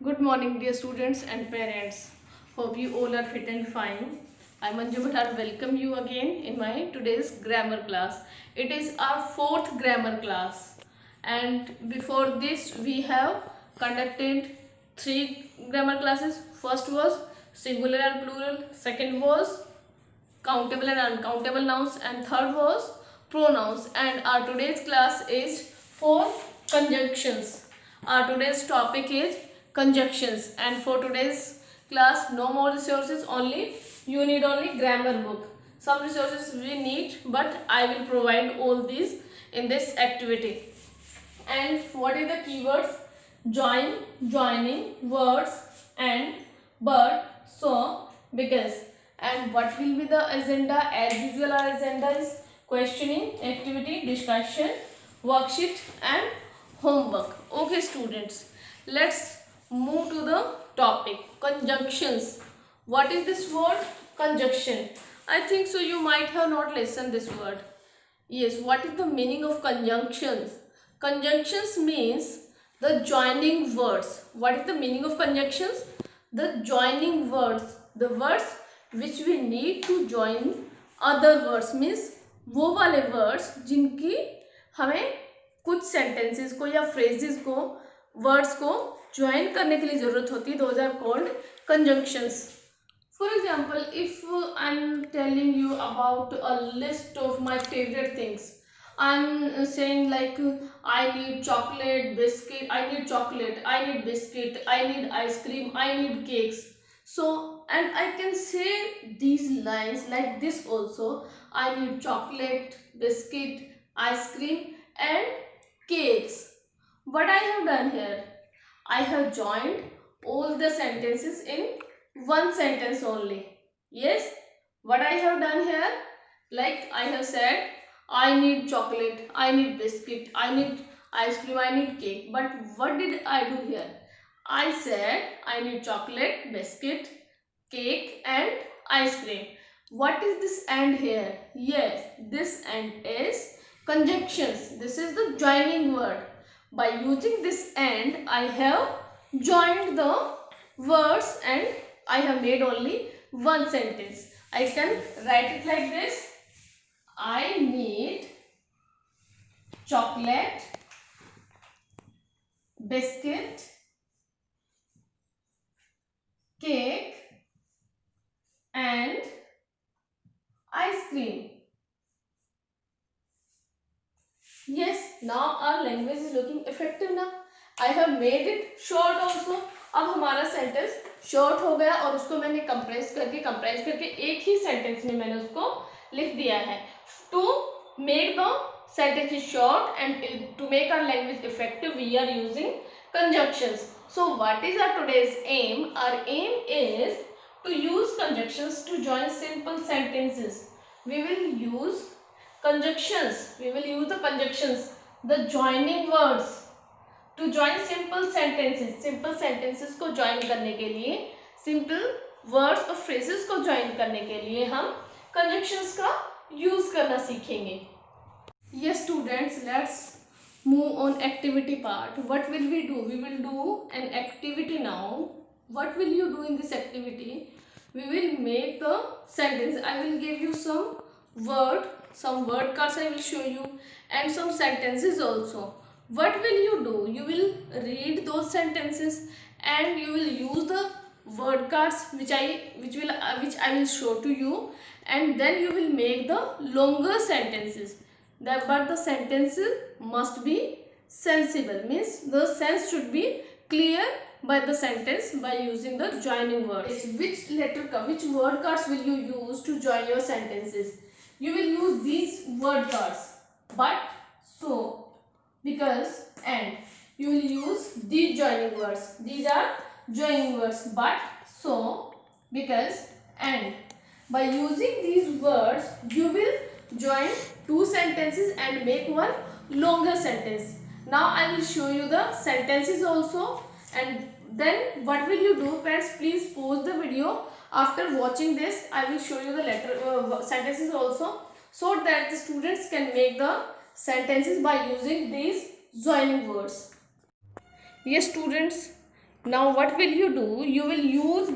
Good morning, dear students and parents. Hope you all are fit and fine. I Manju Bhatt welcome you again in my today's grammar class. It is our fourth grammar class, and before this we have conducted three grammar classes. First was singular and plural. Second was countable and uncountable nouns, and third was pronouns. And our today's class is for conjunctions. Our today's topic is conjunctions, and for today's class no more resources, only you need only grammar book. Some resources we need, but I will provide all these in this activity. And what is the keywords? Join, joining, words, and, but, so, because. And what will be the agenda? As usual, our agenda is questioning, activity, discussion, worksheet, and homework. Okay, students, let's move to the topic conjunctions. What is this word? Conjunction. I think so you might have not listened this word. Yes, what is the meaning of conjunctions? Conjunctions means the joining words. What is the meaning of conjunctions? The joining words. The words which we need to join other words, means वो वाले words जिनकी हमें कुछ sentences को या phrases को, words को join करने के लिए ज़रूरत होती है. Those are called conjunctions. For example, if I'm telling you about a list of my favorite things, I'm saying like I need chocolate, biscuit, I need chocolate, I need biscuit, I need ice cream, I need cakes. So, and I can say these lines like this also. I need chocolate, biscuit, ice cream and cakes. What I have done here? I have joined all the sentences in one sentence only. Yes, what I have done here, like I have said, I need chocolate, I need biscuit, I need ice cream, I need cake. But what did I do here? I said I need chocolate, biscuit, cake and ice cream. What is this and here? Yes, this and is conjunctions. This is the joining word. By using this and, I have joined the words and I have made only one sentence. I can write it like this. I need chocolate, biscuit, cake and ice cream. Yes, now our language is looking effective now. I have made it short also. अब हमारा sentence short हो गया और उसको मैंने compress करके एक ही सेंटेंस में मैंने उसको लिख दिया है. To make the sentences short and to make our language effective, we are using conjunctions. So what is our today's aim? Our aim is to use conjunctions to join simple sentences. We will use conjunctions. We will use the conjunctions, the joining words to join simple sentences. Simple sentences को join करने के लिए, simple words और phrases को join करने के लिए हम conjunctions का use करना सीखेंगे. Yes, students, let's move on activity part. What will we do? We will do an activity now. What will you do in this activity? We will make the sentence. I will give you some word cards I will show you and some sentences also. What will you do? You will read those sentences and you will use the word cards which I will show to you, and then you will make the longer sentences. But the sentences must be sensible, means the sense should be clear by the sentence by using the joining words. Which word cards will you use to join your sentences? You will use these word cards: but, so, because, and. You will use these joining words. These are joining words: but, so, because, and. By using these words, you will join two sentences and make one longer sentence. Now I will show you the sentences also, and then what will you do? Parents, please pause the video. After watching this, I will show you the sentences also, so that the students can make the sentences by using these joining words. Yes, students, Now what will you do? You will use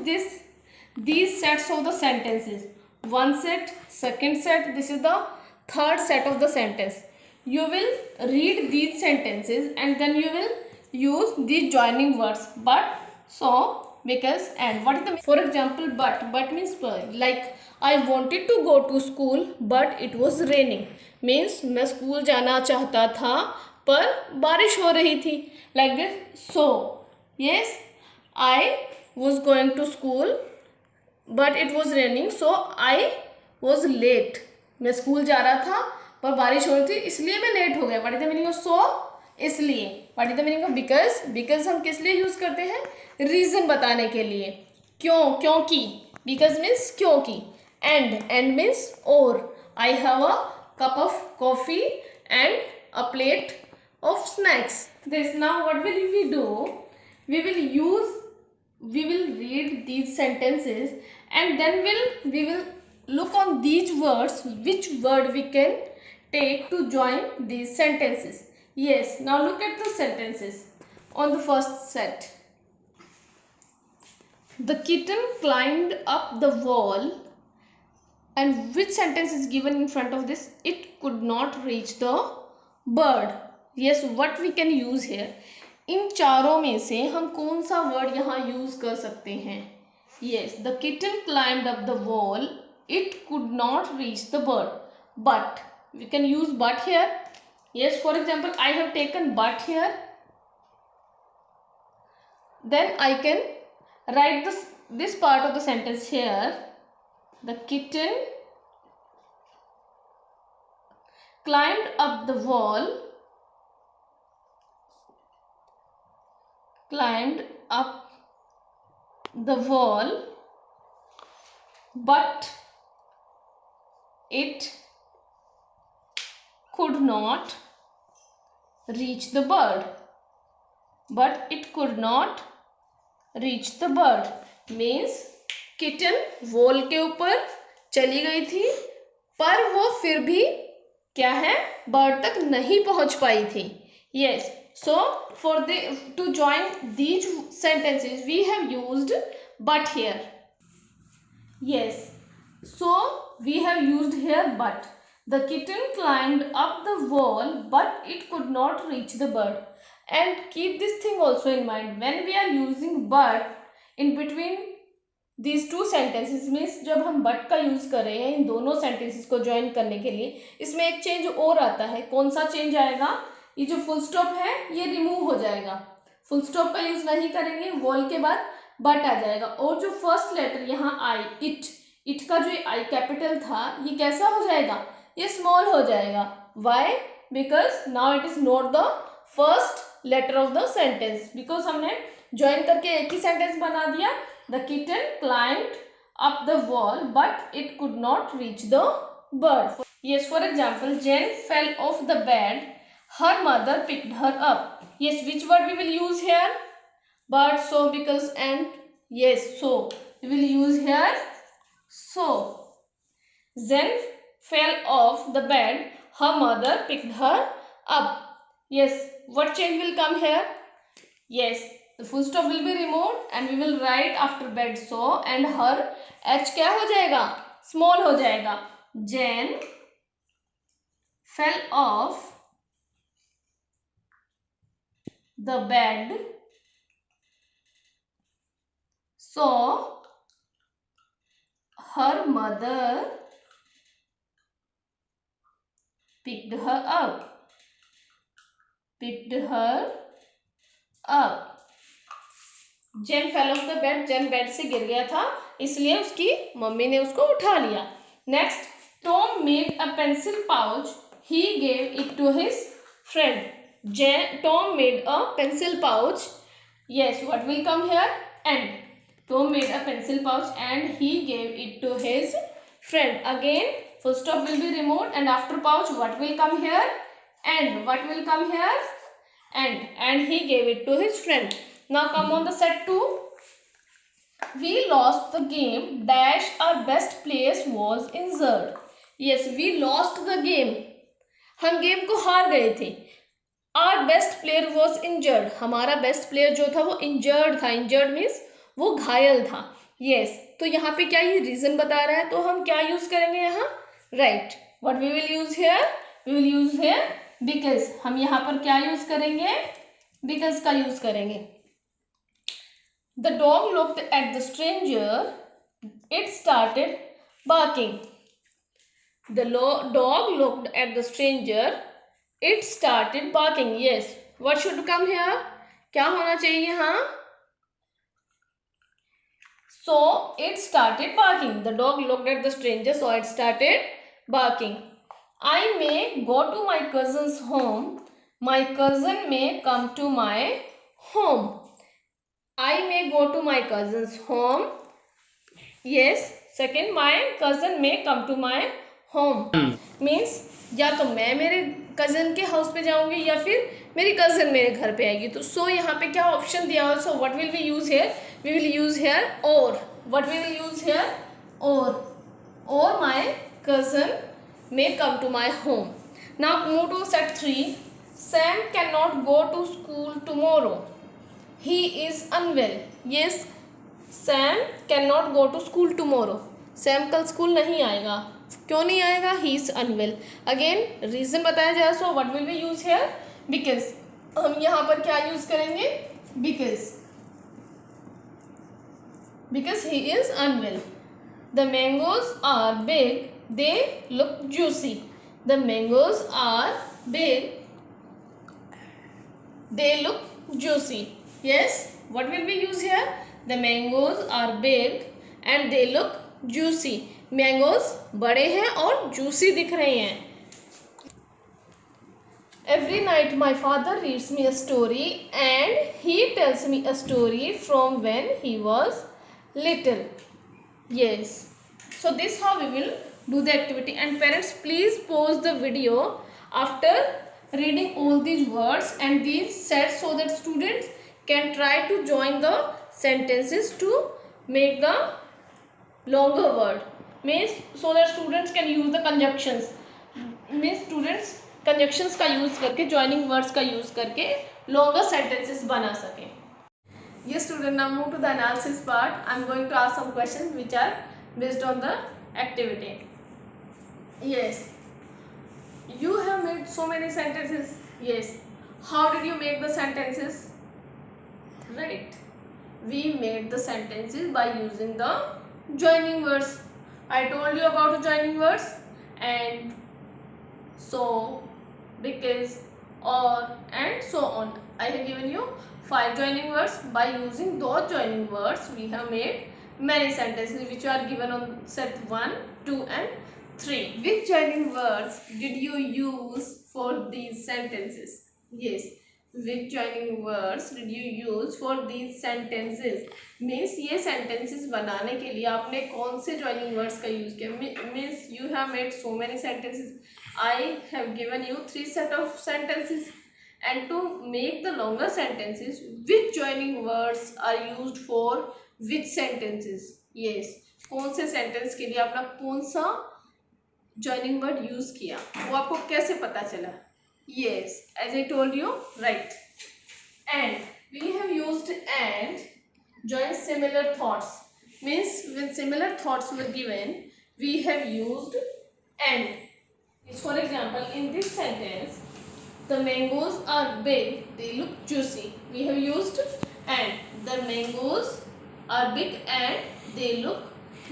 these sets of the sentences. One set, second set, this is the third set of the sentence. You will read these sentences and then you will use these joining words. But, so, because, and. What is the, for example, but means like I wanted to go to school but it was raining. Means मैं school जाना चाहता था पर बारिश हो रही थी. Like this. So yes, I was going to school but it was raining, so I was late. मैं स्कूल जा रहा था पर बारिश हो रही थी इसलिए मैं लेट हो गया. What is the meaning of so? इसलिए. What is the meaning of because? Because हम किस लिए यूज करते हैं? रीजन बताने के लिए. क्यों? क्योंकि. बिकॉज मीन्स क्योंकि. एंड मीन्स और. I have a cup of coffee and a plate of snacks. This, now what will we do? We will read these sentences and then we will look on these words, which word we can take to join these sentences. Yes, now look at the sentences on the first set. The kitten climbed up the wall, and which sentence is given in front of this? It could not reach the bird. Yes, what we can use here? इन चारों में से हम कौन सा word यहाँ use कर सकते हैं? Yes, the kitten climbed up the wall. It could not reach the bird. But we can use but here. Yes, for example, I have taken but here. Then I can write this part of the sentence here. The kitten climbed up the wall. Climbed up the wall, but it could not reach the bird. But it could not reach the bird. Means kitten wall के ऊपर चली गई थी पर वो फिर भी क्या है? bird तक नहीं पहुंच पाई थी. Yes. So to join these sentences we have used but here. Yes, so we have used here but. The kitten climbed up the wall but it could not reach the bird. And keep this thing also in mind, when we are using but in between these two sentences, means जब हम but का use कर रहे हैं इन दोनों sentences को join करने के लिए, इसमें एक चेंज और आता है. कौन सा चेंज आएगा? ये जो फुल स्टॉप है ये रिमूव हो जाएगा. फुल स्टॉप का यूज नहीं करेंगे, वॉल के बाद बट आ जाएगा. और जो फर्स्ट लेटर यहाँ आई, इट का जो आई कैपिटल था ये कैसा हो जाएगा? ये स्मॉल हो जाएगा. Why? Because now it is not the first letter of the sentence. Because हमने ज्वाइन करके एक ही सेंटेंस बना दिया. The kitten climbed up the wall but it could not reach the bird. Yes, for example, Jane fell off the bed. Her mother picked her up. Yes, which word we will use here? But, so, because, and. Yes, so we will use here so. Zen fell off the bed. Her mother picked her up. Yes, what change will come here? Yes, the full stop will be removed and we will write after bed so, and her h क्या हो जाएगा? Small हो जाएगा. Jen fell off the bed, so her mother picked her up. Jane fell off the bed. Jane bed से गिर गया था इसलिए उसकी मम्मी ने उसको उठा लिया. Next, Tom made a pencil pouch. He gave it to his friend. Tom made a pencil pouch. Yes, what will come here? And. Tom made a pencil pouch and he gave it to his friend. Again, full stop will be removed and after pouch, what will come here? And. What will come here? And he gave it to his friend. Now come on the set 2. We lost the game. Dash, our best player was injured. Yes, we lost the game. हम game को हार गए थे. Our best player was injured, हमारा best player जो था वो injured था, इंजर्ड मीन्स वो घायल था। यस, तो यहाँ पे क्या ये रीजन बता रहा है, तो हम क्या यूज करेंगे यहाँ, right, what we will use here, we will use here because, हम यहाँ पर क्या यूज करेंगे, बिकॉज का यूज करेंगे। The dog looked at the stranger, it started barking, the dog looked at the stranger, it started barking. Yes, what should come here, क्या होना चाहिए यहाँ, so it started barking, the dog looked at the stranger so it started barking. I may go to my cousin's home, my cousin may come to my home, I may go to my cousin's home, yes, second, my cousin may come to my home means या तो मैं मेरे cousin के house पे जाऊंगी या फिर मेरी कज़न मेरे घर पे आएगी। तो सो यहाँ पे क्या ऑप्शन दिया हुआ, so what will we use here, we will use here और, what we will use here और my cousin may come to my home. Now move to set 3, Sam can not go to school tomorrow, he is unwell. Yes, Sam can not go to school tomorrow, Sam कल school नहीं आएगा, क्यों नहीं आएगा, he is unwell. Again reason बताया जाए, so what will we use here, because, हम यहाँ पर क्या यूज करेंगे, because he is unwell. The mangoes are big, they look juicy, the mangoes are big, they look juicy. Yes, what will we use here, the mangoes are big and they look juicy, mangoes बड़े हैं और juicy दिख रहे हैं। Every night my father reads me a story and he tells me a story from when he was little. yes, so this how we will do the activity, and parents please pause the video after reading all these words and these sets so that students can try to join the sentences to make the longer word, means so that students can use the conjunctions, means students conjunctions का use करके joining words का use करके longer sentences बना सकें। Yes student, now move to the analysis part. I am going to ask some questions which are based on the activity. Yes, you have made so many sentences. Yes, how did you make the sentences? Right, we made the sentences by using the joining words. I told you about the joining words, and so, because, or, and so on. I have given you 5 joining words. By using those joining words, we have made many sentences which are given on set 1, 2 and 3. Which joining words did you use for these sentences? Yes, which joining words did you use for these sentences? Means ये sentences बनाने के लिए आपने कौन से joining words का use किया? Means you have made so many sentences. I have given you 3 set of sentences, and to make the longer sentences, which joining words are used for which sentences? Yes, कौन से sentence के लिए आपने कौन सा joining word use किया, वो आपको कैसे पता चला? Yes, as I told you, right. And we have used and join similar thoughts, means when similar thoughts were given, we have used and. For example, in this sentence, the mangoes are big, they look juicy. We have used and. The mangoes are big and they look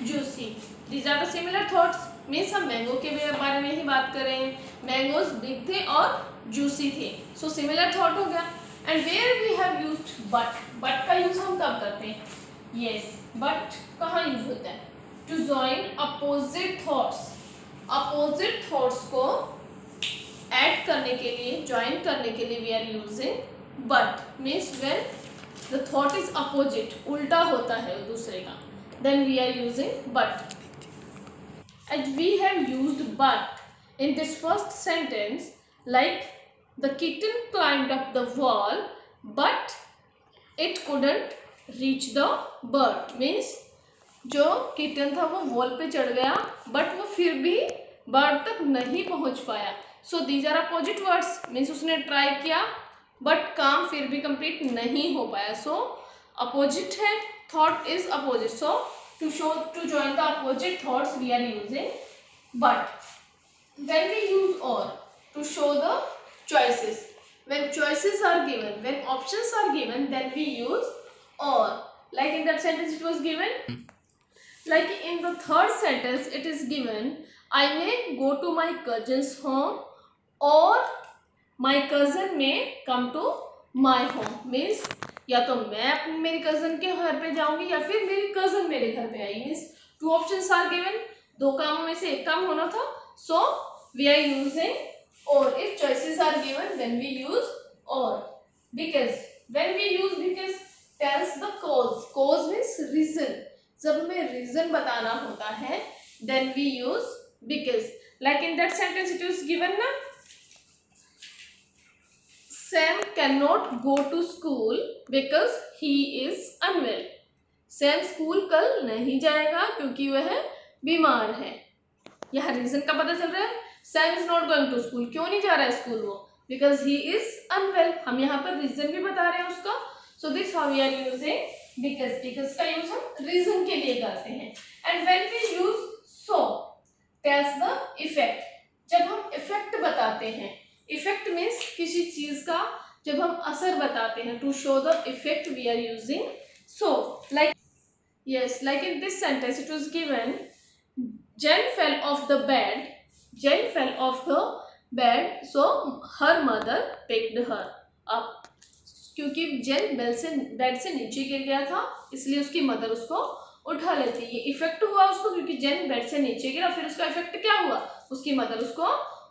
juicy. These are the similar thoughts. Means हम mango के बारे में ही बात कर रहे हैं, mangoes big थे और जूसी थे, सो सिमिलर थॉट हो गया। And where we have used but, but का यूज हम कब करते हैं? यस, बट कहाँ यूज होता है? To join opposite thoughts, opposite thoughts को ऐड करने के लिए, ज्वाइन करने के लिए we are using but, means when the thought is opposite, उल्टा होता है दूसरे का, then we are using but. And we have used but in this first sentence, like the kitten climbed up the wall but it couldn't reach the bird, means जो kitten था वो wall पे चढ़ गया but वो फिर भी bird तक नहीं पहुंच पाया। So these are opposite words, means उसने ट्राई किया बट काम फिर भी कंप्लीट नहीं हो पाया. सो अपोजिट है, thought is opposite. So to show, to join the opposite thoughts we are using but. When we use or to show the choices, when choices are given, when options are given, then we use or. Like in that sentence it was given, like in the third sentence it is given, I may go to my cousin's home or my cousin may come to my home. means या तो मैं अपने मेरी cousin के घर पे जाऊंगी या फिर मेरी कजन मेरे घर पे आएगी. Means two options are given, दो कामों में से एक काम होना था. So we are using or. If choices are given, then we use or. Because when we use because tells the cause. Cause means reason. जब हमें reason बताना होता है then we use because. Like in that sentence it was given ना, Sam cannot go to school because he is unwell. Sam school कल नहीं जाएगा क्योंकि वह बीमार है. यहाँ रीजन का पता चल रहा है. Sam is not going to school, क्यों नहीं जा रहा है स्कूल वो, बिकॉज ही इज अनवेल. हम यहाँ पर रीजन भी बता रहे हैं उसका. So this how we are using because. Because का यूज हम रीजन के लिए करते हैं. And when we use so tells the effect. जब हम इफेक्ट बताते हैं, इफेक्ट मीन्स किसी चीज का जब हम असर बताते हैं, to show the effect we are using so. Like yes, like in this sentence it was given, Jen fell off the bed. Jen fell off the bed, so her mother picked her up. क्योंकि जेन bed से नीचे गिर गया था इसलिए उसकी mother उसको उठा लेती. ये इफेक्ट हुआ उसको क्योंकि जेन बेड से नीचे गिरा, फिर उसका इफेक्ट क्या हुआ, उसकी मदर उसको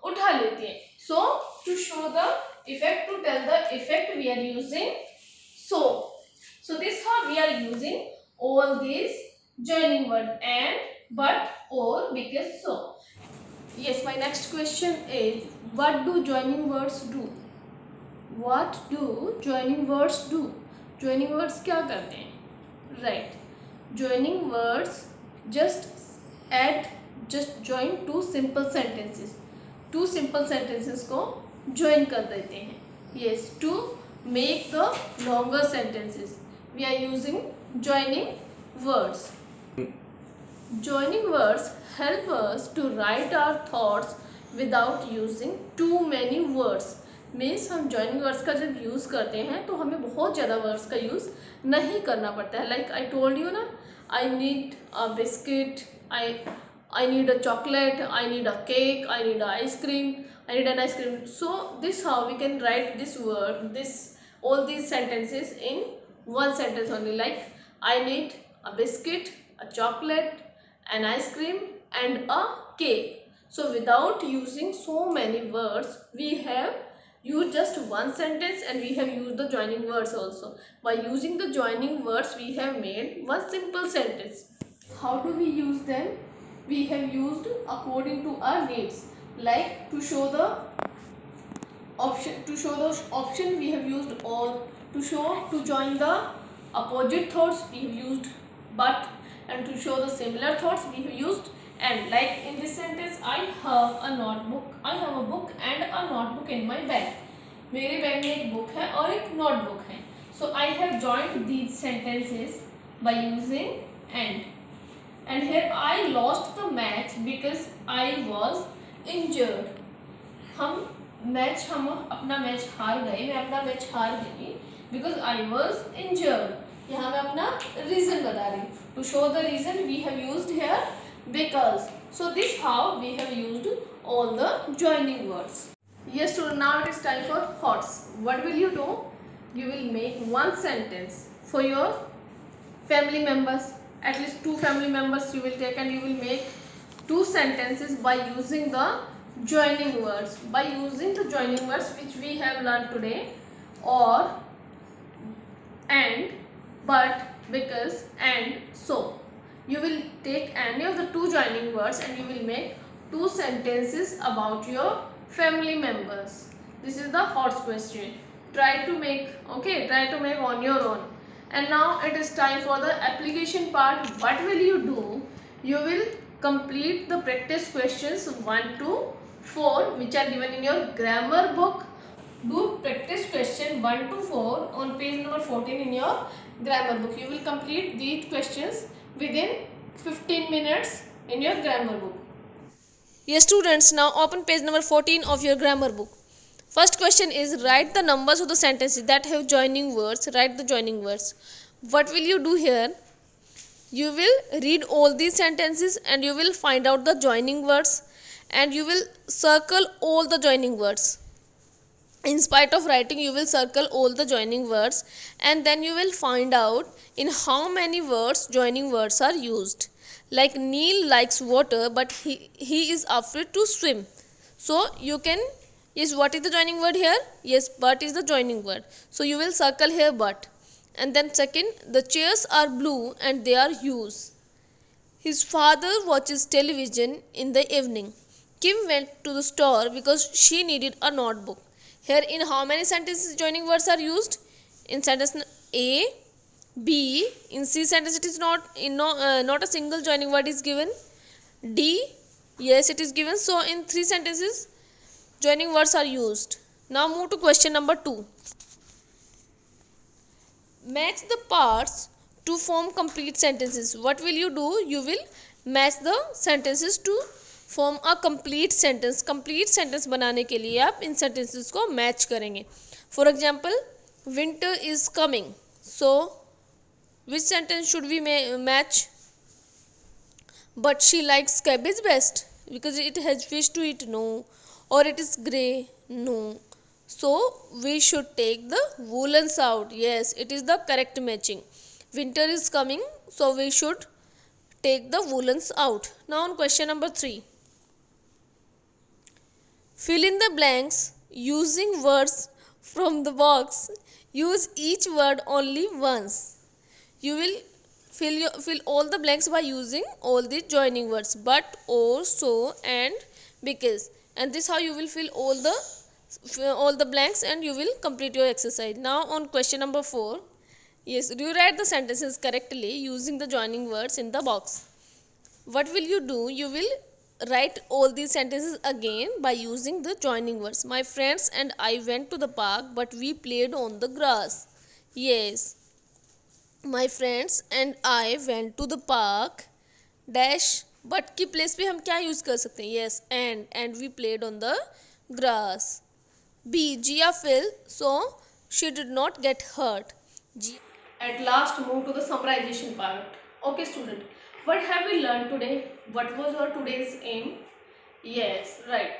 उठा लेती है. So to show the effect, to tell the effect we are using so. So this how we are using all these joining word and, but, or, because, so. Yes, my next question is, what do joining words do? What do joining words do? Joining words क्या करते हैं? Right. Joining words just join two simple sentences. Two simple sentences को join कर देते हैं. Yes, to make the longer sentences, we are using joining words. Joining words help us to write our thoughts without using too many words. Means हम joining words का जब use करते हैं तो हमें बहुत ज़्यादा वर्ड्स का यूज़ नहीं करना पड़ता है. लाइक आई टोल्ड यू ना, I need a biscuit, I need a chocolate, I need a cake, I need a ice cream, I need an ice cream. So this how we can write this word, this all these sentences in one sentence only. Like I need a biscuit, a chocolate, an ice cream and a cake. So without using so many words, we have used just one sentence and we have used the joining words also. By using the joining words, we have made one simple sentence. How do we use them? We have used according to our needs. Like to show the option we have used or. To join the opposite thoughts we have used but, and to show the similar thoughts we have used and. Like in this sentence, I have a book and a notebook in my bag. मेरे bag में एक book है और एक notebook है. So I have joined these sentences by using and. And here I lost the match because I was injured. हम अपना match हार गए, मैं अपना मैच हार गई because I was injured. यहाँ मैं अपना reason बता रही हूँ. To show the reason we have used here because. So this how we have used all the joining words. Yes, so now it is time for thoughts. What will you do? You will make one sentence for your family members. At least 2 family members you will take and you will make 2 sentences by using the joining words. By using the joining words which we have learned today, or, and, but, because, and, so. You will take any of the 2 joining words and you will make 2 sentences about your family members. This is the thoughts question. Try to make on your own. And now it is time for the application part. What will you do? You will complete the practice questions 1 to 4 which are given in your grammar book. Do practice question 1 to 4 on page number 14 in your grammar book. You will complete these questions within 15 minutes in your grammar book. Yes students, now open page number 14 of your grammar book. First question is, write the numbers of the sentences that have joining words. Write the joining words. What will you do here? You will read all these sentences and you will find out the joining words and you will circle all the joining words. In spite of writing, you will circle all the joining words and then you will find out in how many words joining words are used. Like Neil likes water but he is afraid to swim. So you can, yes, what is the joining word here? Yes, but is the joining word. So you will circle here but. And then second, the chairs are blue and they are used. His father watches television in the evening. Kim went to the store because she needed a notebook. Here in how many sentences joining words are used? In sentence A, B, in C sentence it is not a single joining word is given. D, yes it is given. So in 3 sentences joining words are used. Now move to question number 2. Match the parts to form complete sentences. What will you do? You will match the sentences to form a complete sentence. Complete sentence बनाने के लिए आप इन sentences को match करेंगे. For example, winter is coming. So, which sentence should we match? But she likes cabbage best because it has fish to eat. No. Or it is grey. No. So we should take the woolens out. Yes, it is the correct matching. Winter is coming, so we should take the woolens out. Now on question number 3. Fill in the blanks using words from the box. Use each word only once. You will fill all the blanks by using all the joining words. But, or, so and because. And this how you will fill all the blanks and you will complete your exercise. Now on question number 4, yes, rewrite the sentences correctly using the joining words in the box. What will you do? You will write all these sentences again by using the joining words. My friends and I went to the park but we played on the grass. Yes, my friends and I went to the park dash but की place पे हम क्या use कर सकते हैं? Yes, and we played on the grass. B, Gia fell, so she did not get hurt. At last, move to the summarization part. Okay, student, what have we learned today? What was our today's aim? Yes, right.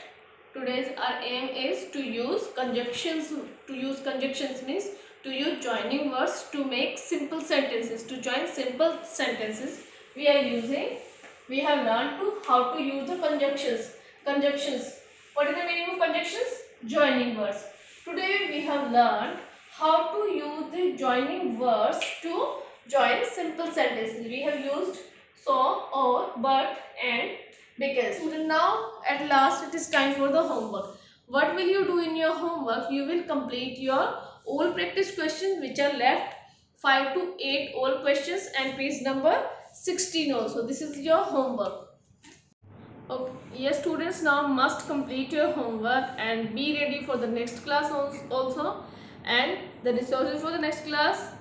Today's our aim is to use conjunctions. To use conjunctions means to use joining words to make simple sentences. To join simple sentences, we have learned how to use the conjunctions. Conjunctions. What is the meaning of conjunctions? Joining words. Today we have learned how to use the joining words to join simple sentences. We have used so, or, but, and, because. So now at last it is time for the homework. What will you do in your homework? You will complete your all practice questions which are left, 5 to 8 all questions and page number 16 also. This is your homework. Okay. Yes students, now must complete your homework and be ready for the next class also. And the resources for the next class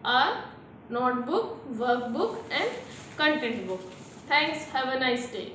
are notebook, workbook and content book. Thanks. Have a nice day.